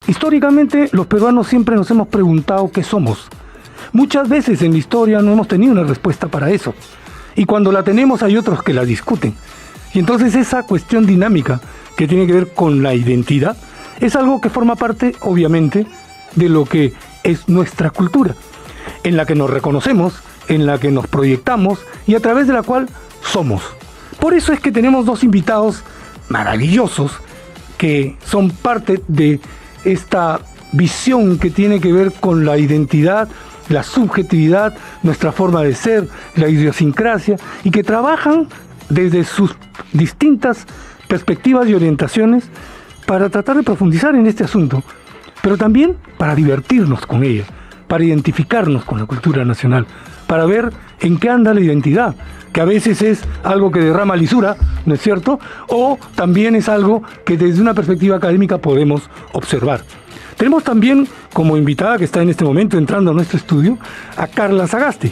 Históricamente, los peruanos siempre nos hemos preguntado qué somos. Muchas veces en la historia no hemos tenido una respuesta para eso. Y cuando la tenemos hay otros que la discuten. Y entonces esa cuestión dinámica que tiene que ver con la identidad es algo que forma parte, obviamente, de lo que es nuestra cultura, en la que nos reconocemos, en la que nos proyectamos y a través de la cual somos. Por eso es que tenemos dos invitados maravillosos que son parte de esta visión que tiene que ver con la identidad, la subjetividad, nuestra forma de ser, la idiosincrasia, y que trabajan desde sus distintas perspectivas y orientaciones para tratar de profundizar en este asunto, pero también para divertirnos con ella, para identificarnos con la cultura nacional, para ver en qué anda la identidad, que a veces es algo que derrama lisura, ¿no es cierto? O también es algo que desde una perspectiva académica podemos observar. Tenemos también como invitada, que está en este momento entrando a nuestro estudio, a Carla Sagasti.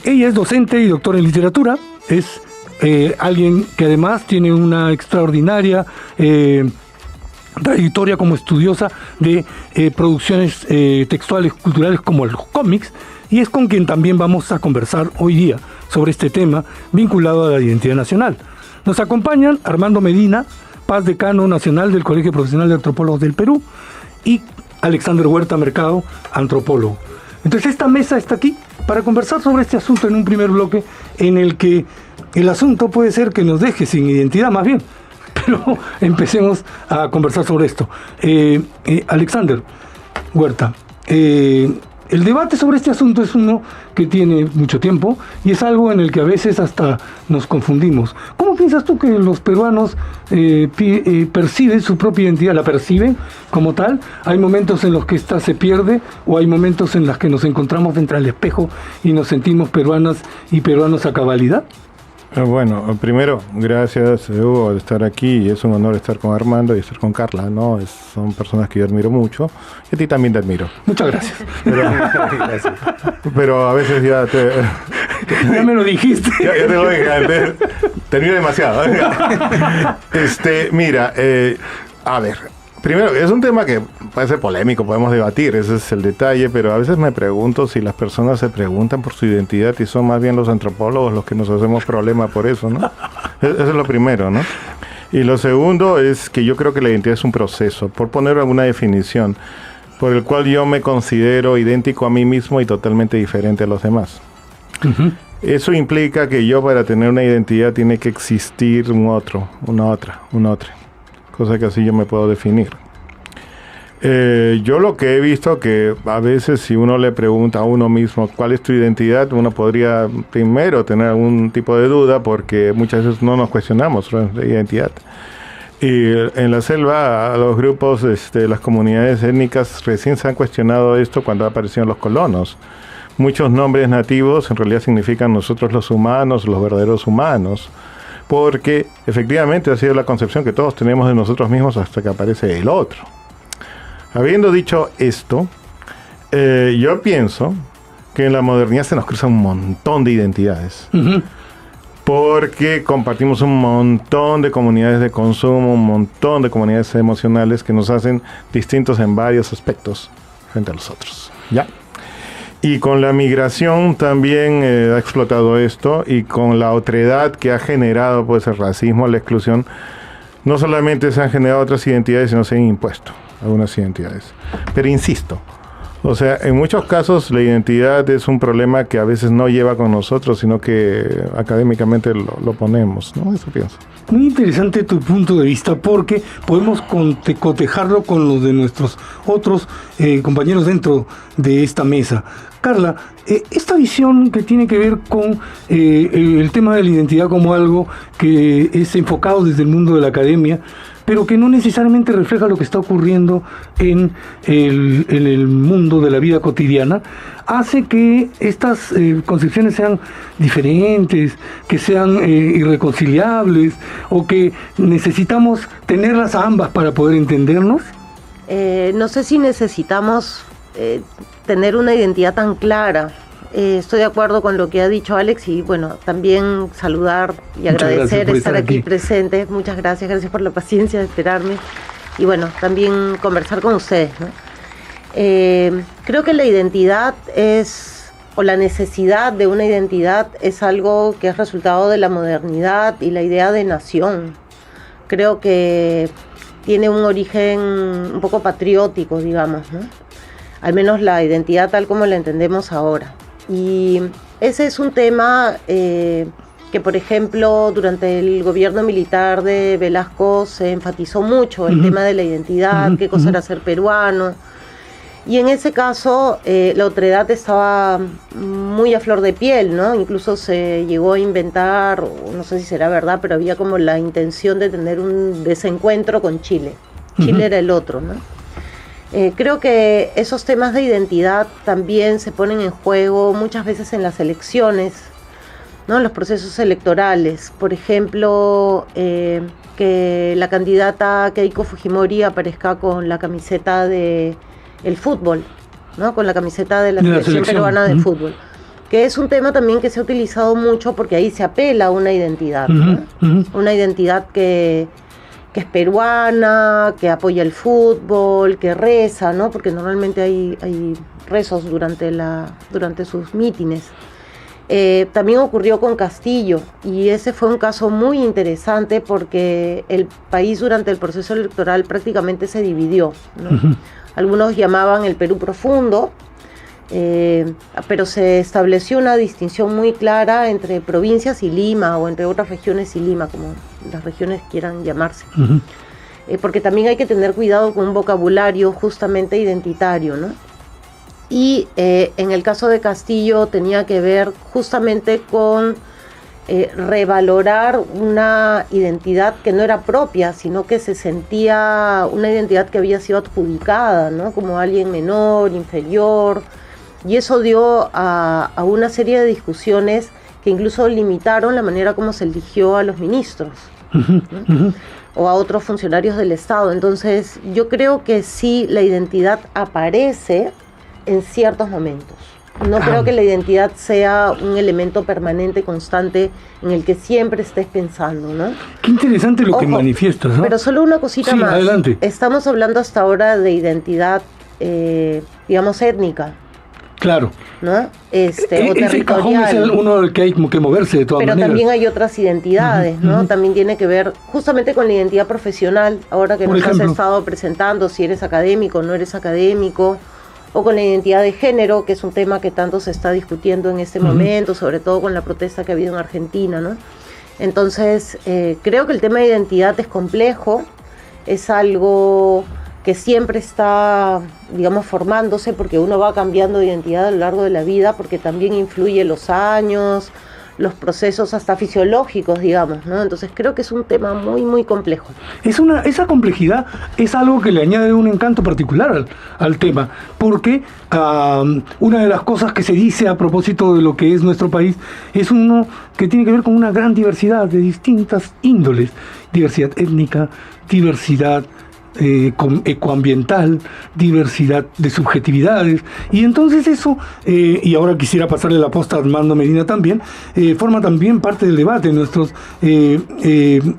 Ella es docente y doctora en literatura, es alguien que además tiene una extraordinaria trayectoria como estudiosa de producciones textuales culturales como los cómics, y es con quien también vamos a conversar hoy día sobre este tema vinculado a la identidad nacional. Nos acompañan Armando Medina, Paz Decano Nacional del Colegio Profesional de Antropólogos del Perú, y Alexander Huerta Mercado, antropólogo. Entonces esta mesa está aquí para conversar sobre este asunto en un primer bloque en el que el asunto puede ser que nos deje sin identidad más bien, pero empecemos a conversar sobre esto. Alexander Huerta, el debate sobre este asunto es uno que tiene mucho tiempo y es algo en el que a veces hasta nos confundimos. ¿Cómo piensas tú que los peruanos perciben su propia identidad? ¿La perciben como tal? ¿Hay momentos en los que ésta se pierde o hay momentos en los que nos encontramos frente al espejo y nos sentimos peruanas y peruanos a cabalidad? Bueno, primero, gracias Hugo de estar aquí, y es un honor estar con Armando y estar con Carla, ¿no? Son personas que yo admiro mucho, y a ti también te admiro. Muchas gracias. Gracias. Pero a veces ya ya me lo dijiste. Ya te lo dije, te admiro demasiado. Mira, a ver, primero, es un tema que puede ser polémico, podemos debatir, ese es el detalle, pero a veces me pregunto si las personas se preguntan por su identidad y son más bien los antropólogos los que nos hacemos problema por eso, ¿no? Eso es lo primero, ¿no? Y lo segundo es que yo creo que la identidad es un proceso, por poner alguna definición, por el cual yo me considero idéntico a mí mismo y totalmente diferente a los demás. Uh-huh. Eso implica que yo, para tener una identidad, tiene que existir un otro, una otra. Cosa que así yo me puedo definir. Yo lo que he visto que a veces si uno le pregunta a uno mismo cuál es tu identidad, uno podría primero tener algún tipo de duda, porque muchas veces no nos cuestionamos la identidad. Y en la selva, los grupos, las comunidades étnicas recién se han cuestionado esto cuando aparecieron los colonos. Muchos nombres nativos en realidad significan nosotros los humanos, los verdaderos humanos, porque efectivamente ha sido la concepción que todos tenemos de nosotros mismos hasta que aparece el otro. Habiendo dicho esto, yo pienso que en la modernidad se nos cruzan un montón de identidades. Uh-huh. Porque compartimos un montón de comunidades de consumo, un montón de comunidades emocionales que nos hacen distintos en varios aspectos frente a los otros. ¿Ya? Y con la migración también ha explotado esto, y con la otredad que ha generado pues el racismo, la exclusión, no solamente se han generado otras identidades, sino se han impuesto algunas identidades. Pero insisto, o sea, en muchos casos la identidad es un problema que a veces no lleva con nosotros, sino que académicamente lo ponemos, ¿no? Eso pienso. Muy interesante tu punto de vista, porque podemos cotejarlo con los de nuestros otros compañeros dentro de esta mesa. Carla, esta visión que tiene que ver con el tema de la identidad como algo que es enfocado desde el mundo de la academia, pero que no necesariamente refleja lo que está ocurriendo en el mundo de la vida cotidiana, hace que estas concepciones sean diferentes, que sean irreconciliables, o que necesitamos tenerlas a ambas para poder entendernos. No sé si necesitamos tener una identidad tan clara. Estoy de acuerdo con lo que ha dicho Alex, y bueno, también saludar y agradecer estar aquí presente. Muchas gracias por la paciencia de esperarme. y bueno, también conversar con ustedes, ¿no? Creo que la identidad o la necesidad de una identidad es algo que es resultado de la modernidad y la idea de nación. Creo que tiene un origen un poco patriótico, digamos, ¿no? Al menos la identidad tal como la entendemos ahora. Y ese es un tema que, por ejemplo, durante el gobierno militar de Velasco se enfatizó mucho el tema de la identidad, qué cosa era ser peruano. Y en ese caso la otredad estaba muy a flor de piel, ¿no? Incluso se llegó a inventar, no sé si será verdad, pero había como la intención de tener un desencuentro con Chile. Chile era el otro, ¿no? Creo que esos temas de identidad también se ponen en juego muchas veces en las elecciones, ¿no? En los procesos electorales. Por ejemplo, que la candidata Keiko Fujimori aparezca con la camiseta de el fútbol, ¿no? Con la camiseta de la selección peruana de fútbol, que es un tema también que se ha utilizado mucho porque ahí se apela a una identidad, ¿no? Una identidad que es peruana, que apoya el fútbol, que reza, ¿no? Porque normalmente hay rezos durante sus mítines. También ocurrió con Castillo, y ese fue un caso muy interesante porque el país durante el proceso electoral prácticamente se dividió, ¿no? Algunos llamaban el Perú profundo, pero se estableció una distinción muy clara entre provincias y Lima, o entre otras regiones y Lima, como las regiones quieran llamarse. Porque también hay que tener cuidado con un vocabulario justamente identitario, ¿no? Y en el caso de Castillo tenía que ver justamente con revalorar una identidad que no era propia, sino que se sentía una identidad que había sido adjudicada, ¿no? Como alguien menor, inferior, y eso dio a una serie de discusiones que incluso limitaron la manera como se eligió a los ministros, ¿no? O a otros funcionarios del Estado. Entonces yo creo que sí, la identidad aparece en ciertos momentos. No creo que la identidad sea un elemento permanente, constante, en el que siempre estés pensando, ¿no? Qué interesante lo que manifiestas, ¿no? Pero solo una cosita más. Adelante. Estamos hablando hasta ahora de identidad, digamos, étnica. Claro. ¿No? O territorial. Ese cajón es uno del que hay que moverse de todas maneras. Pero también hay otras identidades, ¿no? También tiene que ver justamente con la identidad profesional, ahora que nos has estado presentando, si eres académico o no eres académico, o con la identidad de género, que es un tema que tanto se está discutiendo en este momento, sobre todo con la protesta que ha habido en Argentina, ¿no? Entonces, creo que el tema de identidad es complejo, es algo que siempre está, digamos, formándose, porque uno va cambiando de identidad a lo largo de la vida, porque también influye los años, los procesos hasta fisiológicos, digamos, ¿no? Entonces creo que es un tema muy, muy complejo. Esa complejidad es algo que le añade un encanto particular al tema, porque una de las cosas que se dice a propósito de lo que es nuestro país es uno que tiene que ver con una gran diversidad de distintas índoles, diversidad étnica, diversidad ecoambiental, diversidad de subjetividades, y entonces eso, y ahora quisiera pasarle la posta a Armando Medina también, forma también parte del debate. Nuestros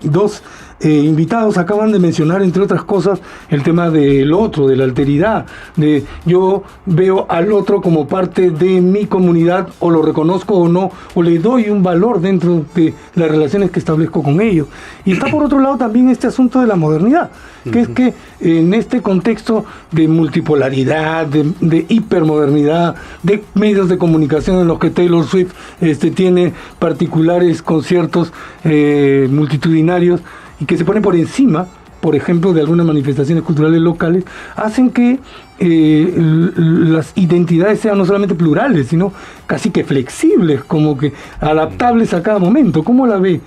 dos invitados acaban de mencionar, entre otras cosas, el tema del otro, de la alteridad, de yo veo al otro como parte de mi comunidad, o lo reconozco o no, o le doy un valor dentro de las relaciones que establezco con ellos. Y está por otro lado también este asunto de la modernidad, que es que en este contexto de multipolaridad, de hipermodernidad, de medios de comunicación en los que Taylor Swift tiene particulares conciertos multitudinarios, y que se pone por encima, por ejemplo, de algunas manifestaciones culturales locales, hacen que las identidades sean no solamente plurales, sino casi que flexibles, como que adaptables a cada momento. ¿Cómo la ve?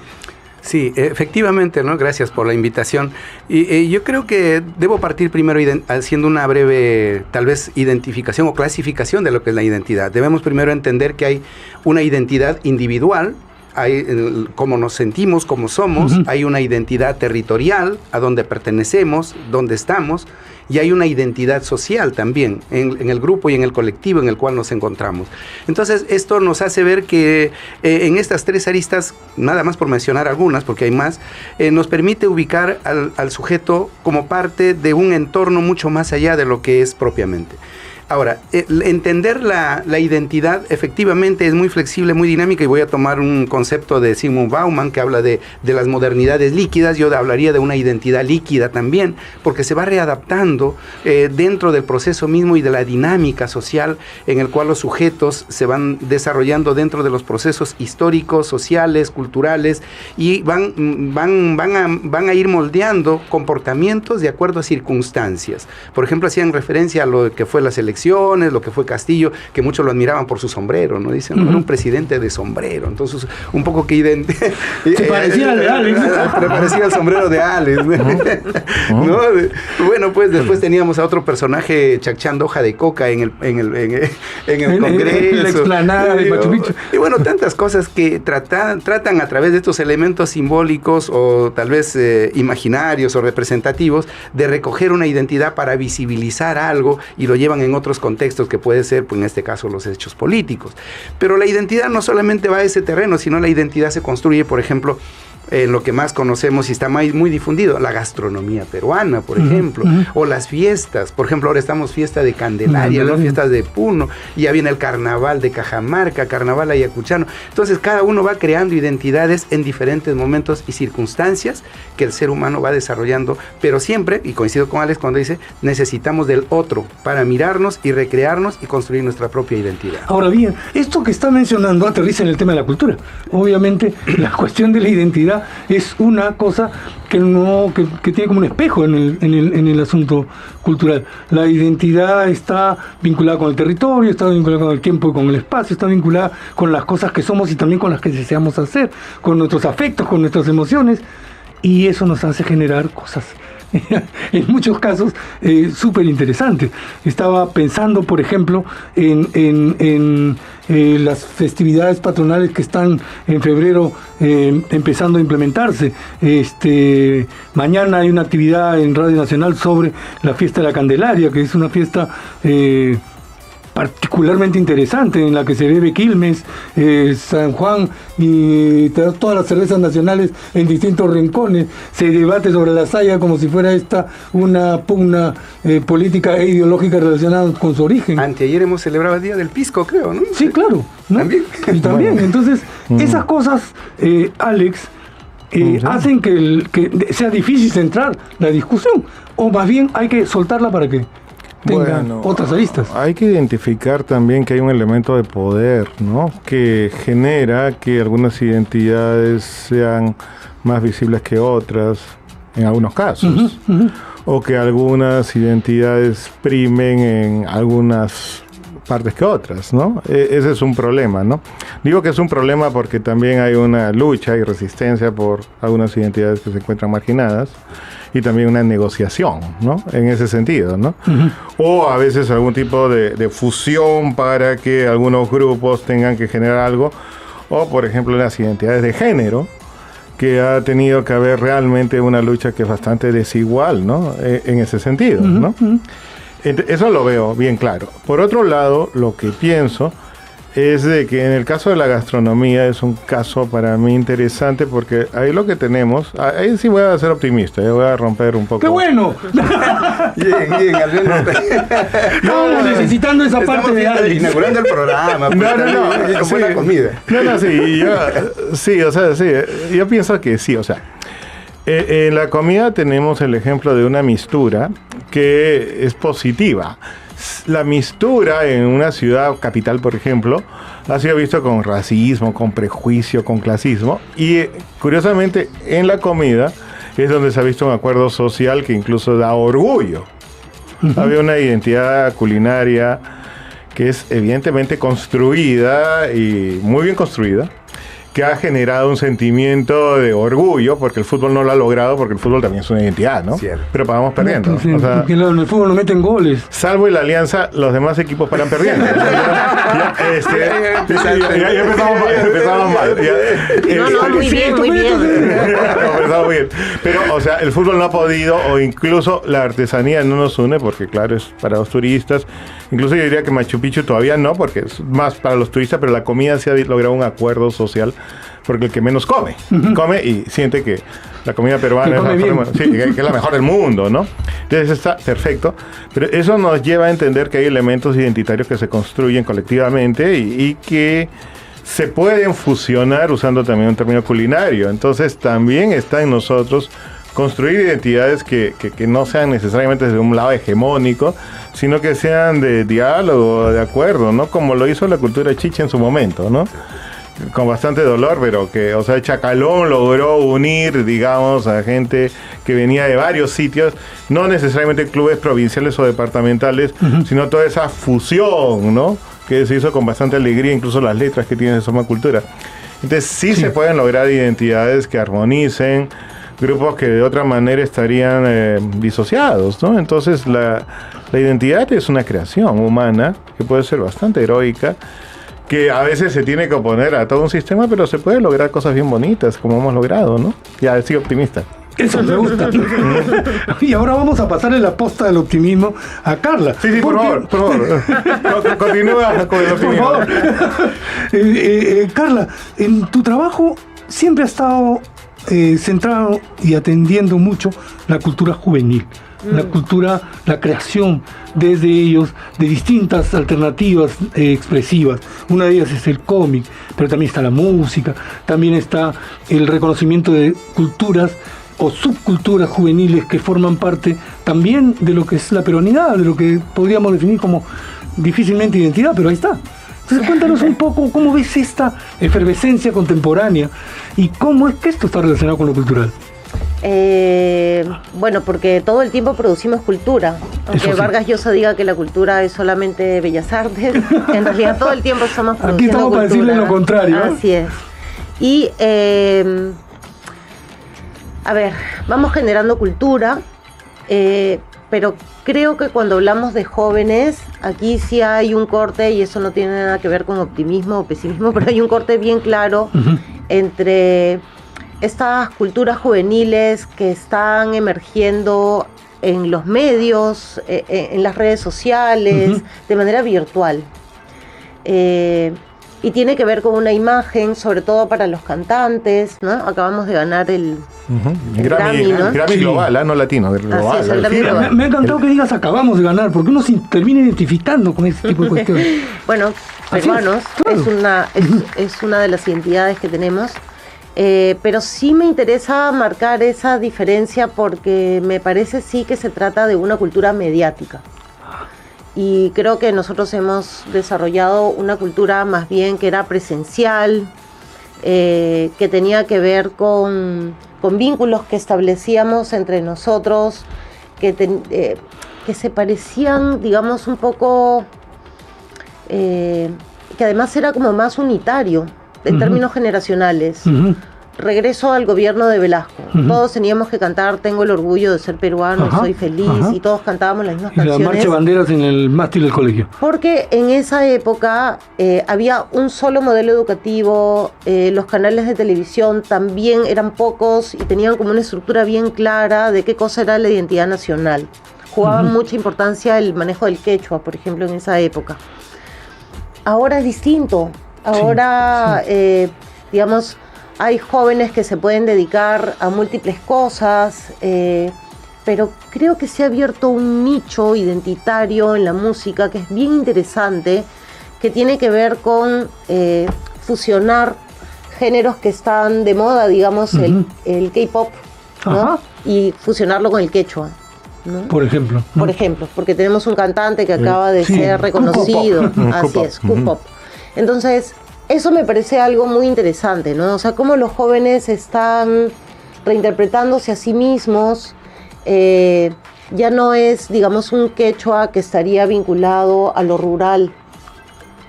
Sí, efectivamente, ¿no? Gracias por la invitación. Y yo creo que debo partir primero haciendo una breve, tal vez, identificación o clasificación de lo que es la identidad. Debemos primero entender que hay una identidad individual, hay cómo nos sentimos, cómo somos, hay una identidad territorial, a dónde pertenecemos, dónde estamos, y hay una identidad social también en el grupo y en el colectivo en el cual nos encontramos. Entonces, esto nos hace ver que en estas tres aristas, nada más por mencionar algunas, porque hay más, nos permite ubicar al sujeto como parte de un entorno mucho más allá de lo que es propiamente. Ahora, entender la identidad efectivamente es muy flexible, muy dinámica, y voy a tomar un concepto de Zygmunt Bauman que habla de las modernidades líquidas. Yo hablaría de una identidad líquida también, porque se va readaptando dentro del proceso mismo y de la dinámica social en el cual los sujetos se van desarrollando dentro de los procesos históricos, sociales, culturales, y van a ir moldeando comportamientos de acuerdo a circunstancias. Por ejemplo, hacían referencia a lo que fue las elecciones, lo que fue Castillo, que muchos lo admiraban por su sombrero, ¿no? Dicen, no, era un presidente de sombrero. Entonces, un poco que se parecía al de Alex. Parecía al sombrero de Alex. ¿No? Bueno, pues después teníamos a otro personaje chachando hoja de coca en el Congreso. En la explanada de Machu Picchu. Y bueno, tantas cosas que tratan a través de estos elementos simbólicos o tal vez imaginarios o representativos de recoger una identidad para visibilizar algo, y lo llevan en otros contextos que puede ser, pues en este caso, los hechos políticos. Pero la identidad no solamente va a ese terreno, sino la identidad se construye, por ejemplo, en lo que más conocemos y está muy difundido, la gastronomía peruana, por ejemplo, o las fiestas. Por ejemplo, ahora estamos fiesta de Candelaria, las fiestas de Puno, y ya viene el carnaval de Cajamarca, carnaval ayacuchano. Entonces, cada uno va creando identidades en diferentes momentos y circunstancias que el ser humano va desarrollando, pero siempre, y coincido con Alex cuando dice, necesitamos del otro para mirarnos y recrearnos y construir nuestra propia identidad. Ahora bien, esto que está mencionando aterriza en el tema de la cultura. Obviamente, la cuestión de la identidad es una cosa que tiene como un espejo en el asunto cultural. La identidad está vinculada con el territorio, está vinculada con el tiempo y con el espacio, está vinculada con las cosas que somos y también con las que deseamos hacer, con nuestros afectos, con nuestras emociones, y eso nos hace generar cosas en muchos casos súper interesantes. Estaba pensando, por ejemplo, en las festividades patronales que están en febrero empezando a implementarse. Mañana hay una actividad en Radio Nacional sobre la fiesta de la Candelaria, que es una fiesta particularmente interesante, en la que se bebe Quilmes, San Juan y todas las cervezas nacionales en distintos rincones. Se debate sobre la saya como si fuera esta una pugna política e ideológica relacionada con su origen. Anteayer hemos celebrado el Día del Pisco, creo, ¿no? Sí, claro, ¿no? También. Y también, bueno. Entonces, esas cosas, Alex, hacen que sea difícil centrar la discusión, o más bien hay que soltarla para que tenga otras aristas. Hay que identificar también que hay un elemento de poder, ¿no?, que genera que algunas identidades sean más visibles que otras, en algunos casos, o que algunas identidades primen en algunas partes que otras, ¿no? Ese es un problema, ¿no? Digo que es un problema porque también hay una lucha y resistencia por algunas identidades que se encuentran marginadas, y también una negociación, ¿no?, en ese sentido, ¿no? O a veces algún tipo de fusión para que algunos grupos tengan que generar algo, o por ejemplo las identidades de género, que ha tenido que haber realmente una lucha que es bastante desigual, ¿no?, en ese sentido, ¿no? Eso lo veo bien claro. Por otro lado, lo que pienso es de que en el caso de la gastronomía es un caso para mí interesante, porque ahí lo que tenemos, ahí sí voy a ser optimista, voy a romper un poco. ¡Qué bueno! Bien, al menos. No, necesitando esa parte de Alex. Inaugurando el programa. No, con buena comida. Yo pienso que sí, o sea, en la comida tenemos el ejemplo de una mistura que es positiva. La mistura en una ciudad capital, por ejemplo, ha sido visto con racismo, con prejuicio, con clasismo, y curiosamente en la comida es donde se ha visto un acuerdo social que incluso da orgullo. Había una identidad culinaria que es evidentemente construida y muy bien construida, que ha generado un sentimiento de orgullo, porque el fútbol no lo ha logrado, porque el fútbol también es una identidad, ¿no? Cierto. Pero vamos perdiendo. No, pues, porque en el fútbol no meten goles. Salvo en la Alianza, los demás equipos paran perdiendo. Ya empezamos mal. No, muy bien, muy bien. Empezamos bien. Pero, o sea, el fútbol no ha podido, o incluso la artesanía no nos une, porque claro, es para los turistas. Incluso yo diría que Machu Picchu todavía no, porque es más para los turistas, pero la comida se ha logrado un acuerdo social, porque el que menos come, come y siente que la comida peruana que es la mejor del mundo, ¿no? Entonces está perfecto, pero eso nos lleva a entender que hay elementos identitarios que se construyen colectivamente y que se pueden fusionar usando también un término culinario. Entonces también está en nosotros construir identidades que no sean necesariamente de un lado hegemónico, sino que sean de diálogo, de acuerdo, ¿no? Como lo hizo la cultura chicha en su momento, ¿no? Con bastante dolor, pero que, o sea, Chacalón logró unir, digamos, a gente que venía de varios sitios, no necesariamente clubes provinciales o departamentales, sino toda esa fusión, ¿no? Que se hizo con bastante alegría, incluso las letras que tiene Soma Cultura. Entonces sí se pueden lograr identidades que armonicen, grupos que de otra manera estarían disociados, ¿no? Entonces la identidad es una creación humana que puede ser bastante heroica, que a veces se tiene que oponer a todo un sistema, pero se puede lograr cosas bien bonitas, como hemos logrado, ¿no? Ya, soy optimista. Eso me gusta. Y ahora vamos a pasarle la posta del optimismo a Carla. Sí, por favor. Continúa con el optimismo. Por favor. Carla, en tu trabajo siempre has estado centrado y atendiendo mucho la cultura juvenil. La cultura, la creación desde ellos de distintas alternativas expresivas. Una de ellas es el cómic, pero también está la música, también está el reconocimiento de culturas o subculturas juveniles que forman parte también de lo que es la peruanidad, de lo que podríamos definir como difícilmente identidad, pero ahí está. Entonces cuéntanos un poco cómo ves esta efervescencia contemporánea y cómo es que esto está relacionado con lo cultural. Bueno, porque todo el tiempo producimos cultura. Aunque sí. Vargas Llosa diga que la cultura es solamente bellas artes, en realidad todo el tiempo estamos produciendo aquí estamos cultura. Para decirle lo contrario. Así es. Y, a ver, vamos generando cultura, pero creo que cuando hablamos de jóvenes, aquí sí hay un corte, y eso no tiene nada que ver con optimismo o pesimismo, pero hay un corte bien claro entre estas culturas juveniles que están emergiendo en los medios, en las redes sociales, de manera virtual. Y tiene que ver con una imagen, sobre todo para los cantantes, ¿no? Acabamos de ganar el Grammy, ¿no? Grammy global, no latino, global. Así es, el Grammy global. Me ha encantado que digas acabamos de ganar, porque uno se termina identificando con ese tipo de cuestiones. Bueno, peruanos, claro. es una de las identidades que tenemos. Pero sí me interesa marcar esa diferencia porque me parece sí que se trata de una cultura mediática. Y creo que nosotros hemos desarrollado una cultura más bien que era presencial, que tenía que ver con vínculos que establecíamos entre nosotros, que se parecían, digamos, un poco, que además era como más unitario en términos generacionales. Regreso al gobierno de Velasco. Todos teníamos que cantar Tengo el orgullo de ser peruano, soy feliz, y todos cantábamos las mismas canciones. La marcha de banderas en el mástil del colegio. Porque en esa época había un solo modelo educativo, los canales de televisión también eran pocos y tenían como una estructura bien clara de qué cosa era la identidad nacional. Jugaba mucha importancia el manejo del quechua, por ejemplo, en esa época. Ahora es distinto. Ahora, digamos, hay jóvenes que se pueden dedicar a múltiples cosas, pero creo que se ha abierto un nicho identitario en la música que es bien interesante, que tiene que ver con fusionar géneros que están de moda, digamos, el K-pop, ¿no? Y fusionarlo con el quechua, ¿no? Por ejemplo. Por ejemplo, porque tenemos un cantante que acaba de ser reconocido, así es, K-pop. Entonces, eso me parece algo muy interesante, ¿no? O sea, cómo los jóvenes están reinterpretándose a sí mismos. Ya no es, digamos, un quechua que estaría vinculado a lo rural,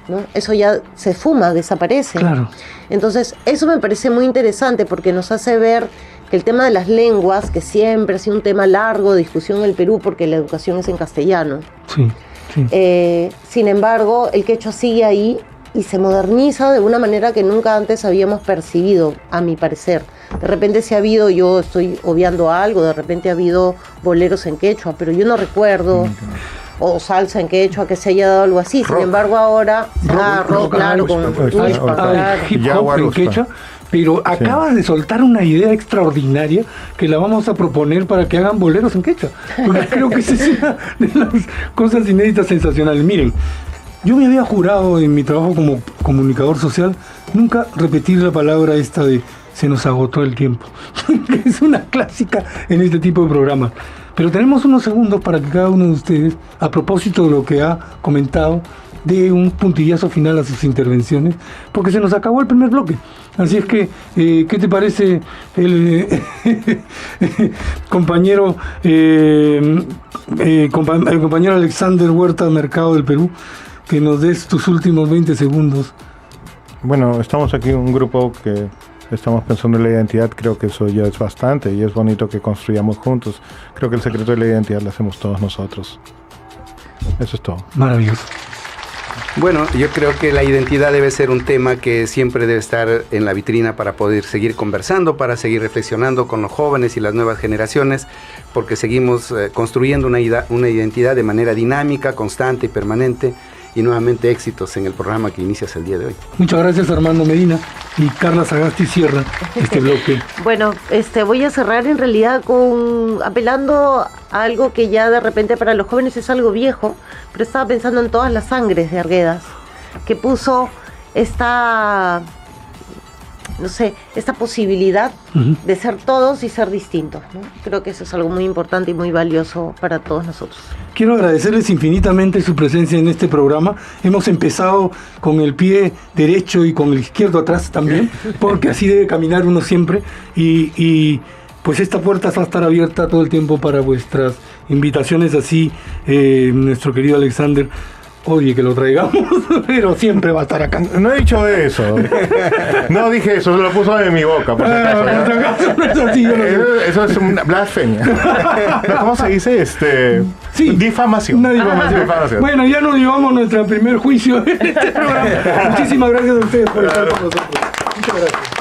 ¿no? Eso ya se fuma, desaparece. Claro. Entonces, eso me parece muy interesante porque nos hace ver que el tema de las lenguas, que siempre ha sido un tema largo de discusión en el Perú porque la educación es en castellano. Sí, sí. Sin embargo, el quechua sigue ahí y se moderniza de una manera que nunca antes habíamos percibido, a mi parecer. De repente sí ha habido, yo estoy obviando algo, de repente ha habido boleros en quechua, pero yo no recuerdo, o salsa en quechua, que se haya dado algo así. Sin embargo, ahora, rock, claro, con hip hop en quechua. Pero acabas de soltar una idea extraordinaria que la vamos a proponer para que hagan boleros en quechua. Porque creo que esa es una de las cosas inéditas, sensacionales. Miren, yo me había jurado en mi trabajo como comunicador social nunca repetir la palabra esta de se nos agotó el tiempo, que es una clásica en este tipo de programas. Pero tenemos unos segundos para que cada uno de ustedes, a propósito de lo que ha comentado, dé un puntillazo final a sus intervenciones, porque se nos acabó el primer bloque. Así es que, ¿qué te parece el compañero el compañero Alexander Huerta Mercado del Perú, que nos des tus últimos 20 segundos? Bueno, estamos aquí un grupo que estamos pensando en la identidad, creo que eso ya es bastante y es bonito que construyamos juntos. Creo que el secreto de la identidad lo hacemos todos nosotros. Eso es todo. Maravilloso. Bueno, yo creo que la identidad debe ser un tema que siempre debe estar en la vitrina para poder seguir conversando, para seguir reflexionando con los jóvenes y las nuevas generaciones, porque seguimos construyendo una identidad de manera dinámica, constante y permanente. Y nuevamente éxitos en el programa que inicias el día de hoy. Muchas gracias, Armando Medina, y Carla Sagasti cierra este bloque. Bueno, voy a cerrar en realidad apelando a algo que ya de repente para los jóvenes es algo viejo, pero estaba pensando en todas las sangres de Arguedas, que puso esta posibilidad de ser todos y ser distintos, ¿no? Creo que eso es algo muy importante y muy valioso para todos nosotros. Quiero agradecerles infinitamente su presencia en este programa. Hemos empezado con el pie derecho y con el izquierdo atrás también, porque así debe caminar uno siempre, y pues esta puerta va a estar abierta todo el tiempo para vuestras invitaciones, así nuestro querido Alexander odie que lo traigamos, pero siempre va a estar acá. No he dicho eso. No dije eso, se lo puso en mi boca, por si acaso. No es así, yo no sé. Eso es una blasfemia. ¿Cómo se dice? Sí. Difamación. Una difamación. Bueno, ya nos llevamos nuestro primer juicio en este programa. Muchísimas gracias a ustedes por estar con nosotros. Muchas gracias.